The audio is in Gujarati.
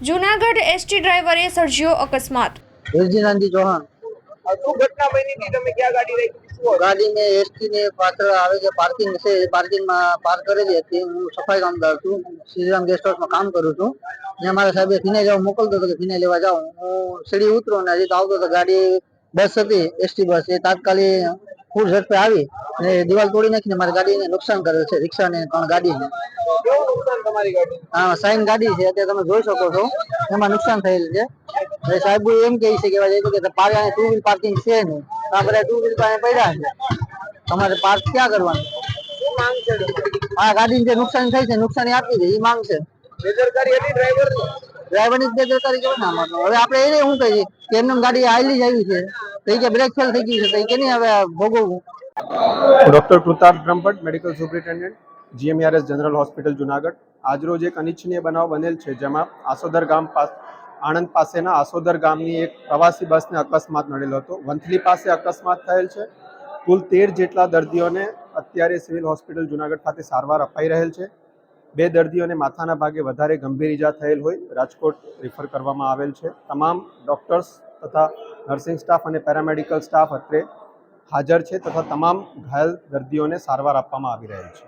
જૂનાગઢ એસટી ડ્રાઈવરે સર્જ્યો અકસ્માત। વિરજીનાનજી ચૌહાણ। શું ઘટના બની હતી? તમે ક્યાં ગાડી રાખી? શું ગાડી મેં એસટી ને પાછળ આવે છે પાર્કિંગ છે, પાર્કિંગ માં પાર્ક કરેલી હતી। હું સફાઈ કામદાર છું, શ્રીરામ ગેસ્ટ હાઉસમાં કામ કરું છું। ને મારા સાહેબે ફિનાઇલ લેવા મોકલતો હતો કે ફિનાઇલ લેવા જાઉં। હું સીડી ઉતરો ને હજી તો આવતો તો ગાડી બસ હતી, એસટી બસ, એ તાત્કાલિક ફૂલ ઝડપે આવી ને દિવાલ તોડી નાખીને મારી ગાડીને નુકસાન કરેલ છે, રિક્ષાને પણ ગાડીને। કેવું નુકસાન તમારી ગાડી? હા, સાઈન ગાડી છે, અત્યારે તમે જોઈ શકો છો, એમાં નુકસાન થયેલ છે। સાહેબ એમ કહે છે કે પાર્ક ટુ વ્હીલ પાર્કિંગ છે નહીં, આપણે ટુ વ્હીલ પાસે પડ્યા છે, તમારે પાર્ક ક્યાં કરવાનું? શું માંગ છે? આ ગાડીને જે નુકસાન થઈ છે, નુકસાની આપી દે એ માંગ છે। બેદરકારી હતી ડ્રાઈવરની? ડ્રાઈવરની જ બેદરકારી કહેવાય ને આમાં તો। હવે આપણે એને શું કહીએ કે એમને ગાડી આયલી જ આવી છે, તો એ કે બ્રેક ફેલ થઈ ગઈ છે, તો એ કે નહીં હવે ભોગવવું। Doctor Krutarth Brahmbhatt, medical superintendent, GMERS general hospital Junagadh. આજરોજ એક અનિચ્છનીય બનાવ બનેલ છે, જેમાં આસોદર ગામ આણંદ પાસેના આસોદર ગામની એક પ્રવાસી બસને અકસ્માત નડેલો હતો। વંથલી પાસે અકસ્માત થયેલ છે। કુલ 13 જેટલા દર્દીઓને અત્યારે સિવિલ હોસ્પિટલ જુનાગઢ ખાતે સારવાર અપાઈ રહેલ છે। 2 દર્દીઓને માથાના ભાગે વધારે ગંભીર ઈજા થયેલ હોય રાજકોટ રિફર કરવામાં આવેલ છે। તમામ ડોક્ટર્સ તથા નર્સિંગ સ્ટાફ અને પેરામેડિકલ સ્ટાફ અત્રે હાજર છે તથા તમામ ઘાયલ દર્દીઓને સારવાર આપવામાં આવી રહેલ છે।